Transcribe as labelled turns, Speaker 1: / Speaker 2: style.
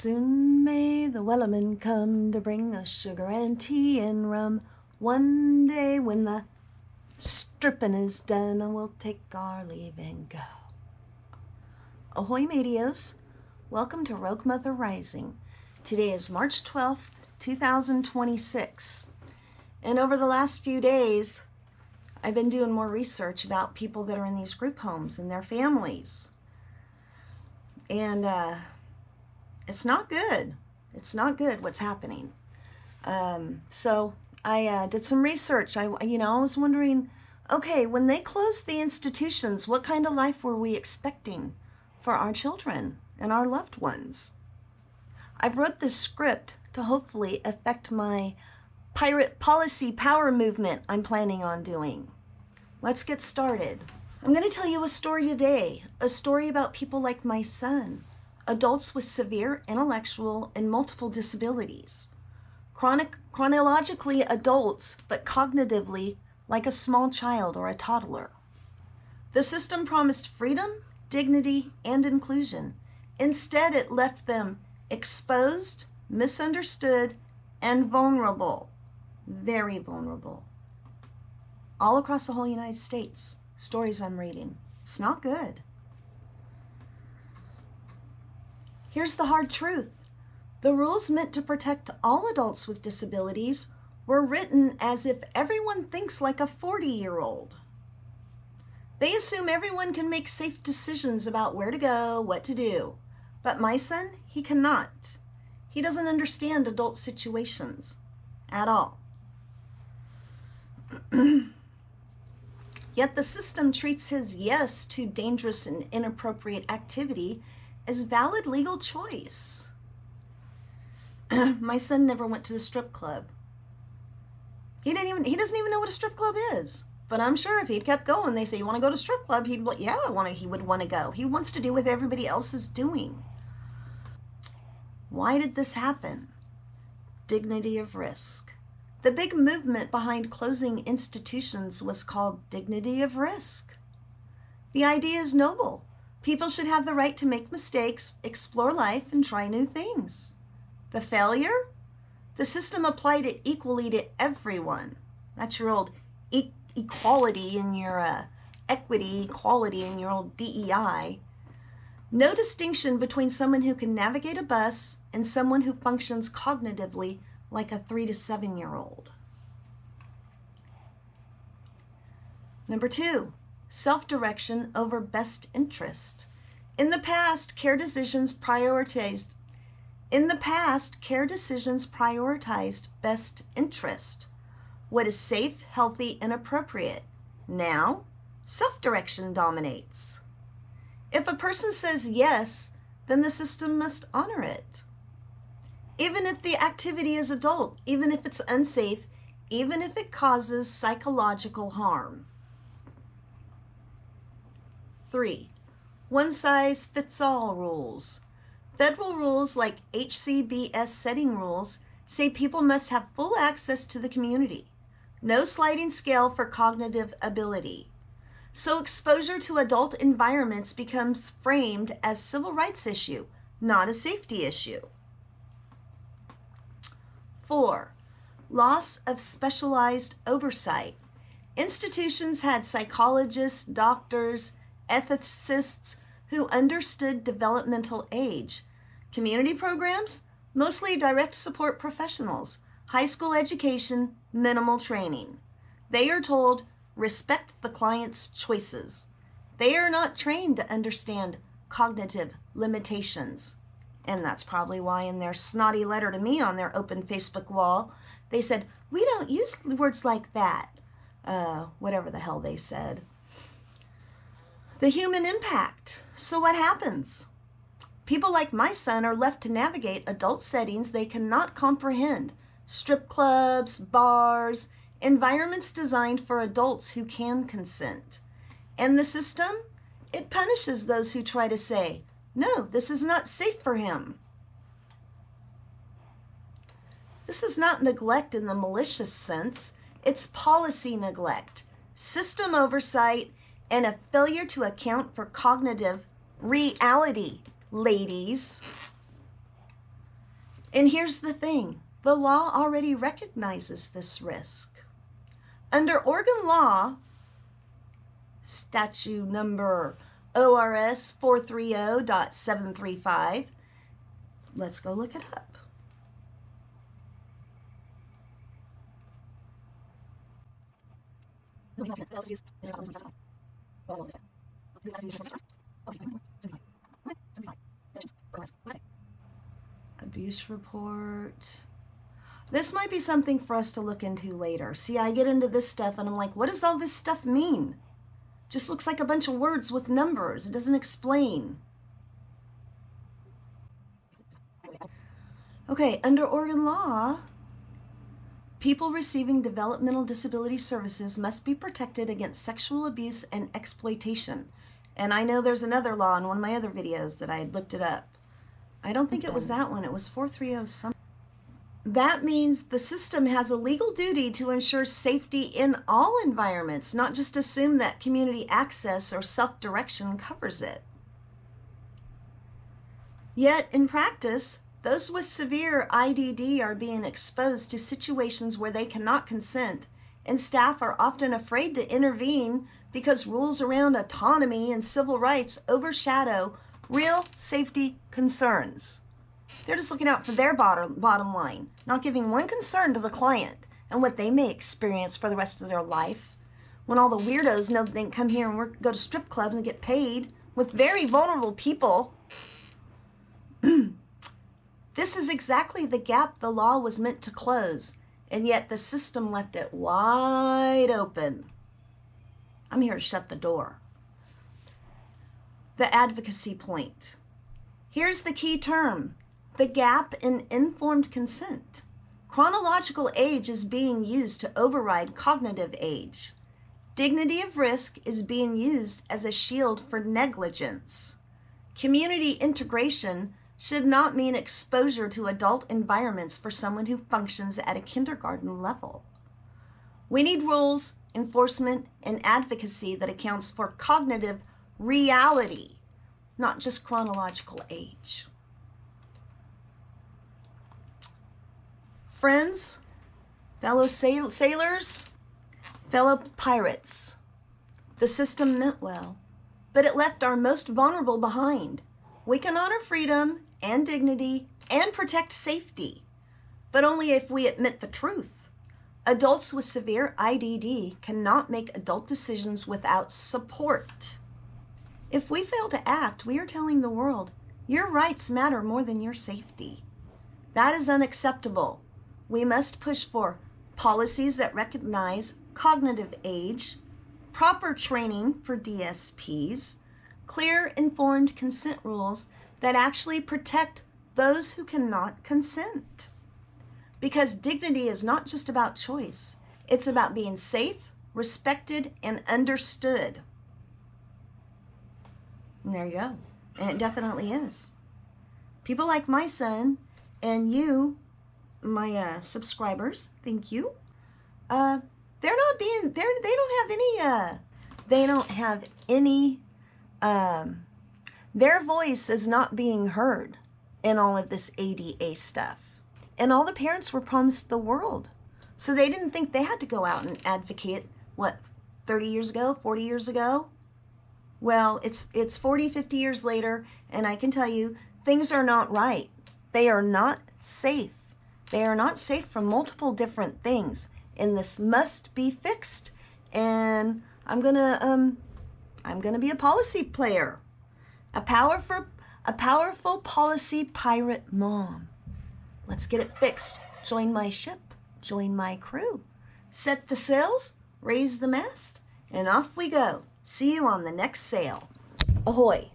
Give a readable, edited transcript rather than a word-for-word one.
Speaker 1: Soon may the Wellerman come to bring us sugar and tea and rum. One day when the stripping is done, we'll take our leave and go. Ahoy, mateos. Welcome to Rogue Mother Rising. Today is March 12th, 2026. And over the last few days, I've been doing more research about people that are in these group homes and their families. And it's not good. It's not good what's happening. So I did some research. I was wondering, okay, when they closed the institutions, what kind of life were we expecting for our children and our loved ones? I've wrote this script to hopefully affect my pirate policy power movement I'm planning on doing. Let's get started. I'm going to tell you a story today, a story about people like my son, adults with severe intellectual and multiple disabilities, chronologically adults, but cognitively like a small child or a toddler. The system promised freedom, dignity, and inclusion. Instead, it left them exposed, misunderstood, and vulnerable, very vulnerable. All across the whole United States, stories I'm reading. It's not good. Here's the hard truth. The rules meant to protect all adults with disabilities were written as if everyone thinks like a 40-year-old. They assume everyone can make safe decisions about where to go, what to do. But my son, he cannot. He doesn't understand adult situations at all. Yet the system treats his yes to dangerous and inappropriate activity as valid legal choice. My son never went to the strip club. He doesn't even know what a strip club is. But I'm sure if he'd kept going, they say, you want to go to strip club? He'd be like, yeah, he would want to go. He wants to do what everybody else is doing. Why did this happen? Dignity of risk. The big movement behind closing institutions was called dignity of risk. The idea is noble. People should have the right to make mistakes, explore life, and try new things. The failure? The system applied it equally to everyone. That's your old equality in your equity, equality in your old DEI. No distinction between someone who can navigate a bus and someone who functions cognitively like a 3 to 7-year-old. Number 2, self-direction over best interest. In the past, care decisions prioritized best interest. What is safe, healthy, and appropriate. Now, self-direction dominates. If a person says yes, then the system must honor it. Even if the activity is adult, even if it's unsafe, even if it causes psychological harm. 3, one-size-fits-all rules. Federal rules like HCBS setting rules say people must have full access to the community. No sliding scale for cognitive ability. So exposure to adult environments becomes framed as a civil rights issue, not a safety issue. 4, loss of specialized oversight. Institutions had psychologists, doctors, ethicists who understood developmental age. Community programs, mostly direct support professionals. High school education, minimal training. They are told, respect the client's choices. They are not trained to understand cognitive limitations. And that's probably why in their snotty letter to me on their open Facebook wall, they said, we don't use words like that. Whatever the hell they said. The human impact. So what happens? People like my son are left to navigate adult settings they cannot comprehend. Strip clubs, bars, environments designed for adults who can consent. And the system? It punishes those who try to say, no, this is not safe for him. This is not neglect in the malicious sense. It's policy neglect, system oversight, and a failure to account for cognitive reality, ladies. And here's the thing, the law already recognizes this risk. Under Oregon law, statute number ORS 430.735, let's go look it up. Abuse report. This might be something for us to look into later. See, I get into this stuff and I'm like, what does all this stuff mean? Just looks like a bunch of words with numbers. It doesn't explain. Okay, under Oregon law, people receiving developmental disability services must be protected against sexual abuse and exploitation. And I know there's another law in one of my other videos that I had looked it up. I don't think it was that one. It was 430 something. That means the system has a legal duty to ensure safety in all environments, not just assume that community access or self-direction covers it. Yet, in practice, those with severe IDD are being exposed to situations where they cannot consent, and staff are often afraid to intervene because rules around autonomy and civil rights overshadow real safety concerns. They're just looking out for their bottom line, not giving one concern to the client and what they may experience for the rest of their life. When all the weirdos know that they can come here and go to strip clubs and get paid with very vulnerable people. This is exactly the gap the law was meant to close, and yet the system left it wide open. I'm here to shut the door. The advocacy point. Here's the key term. The gap in informed consent. Chronological age is being used to override cognitive age. Dignity of risk is being used as a shield for negligence. Community integration should not mean exposure to adult environments for someone who functions at a kindergarten level. We need rules, enforcement, and advocacy that accounts for cognitive reality, not just chronological age. Friends, fellow sailors, fellow pirates, the system meant well, but it left our most vulnerable behind. We can honor freedom and dignity and protect safety, but only if we admit the truth. Adults with severe IDD cannot make adult decisions without support. If we fail to act, we are telling the world, your rights matter more than your safety. That is unacceptable. We must push for policies that recognize cognitive age, proper training for DSPs, clear, informed consent rules that actually protect those who cannot consent. Because dignity is not just about choice. It's about being safe, respected, and understood. And there you go. And it definitely is. People like my son and you, my subscribers, thank you. They don't have any, their voice is not being heard in all of this ADA stuff. And all the parents were promised the world. So they didn't think they had to go out and advocate, 30 years ago, 40 years ago? Well, it's 40, 50 years later, and I can tell you, things are not right. They are not safe. They are not safe from multiple different things, and this must be fixed. And I'm gonna be a policy player, a powerful policy pirate mom. Let's get it fixed. Join my ship, join my crew. Set the sails, raise the mast, and off we go. See you on the next sail. Ahoy.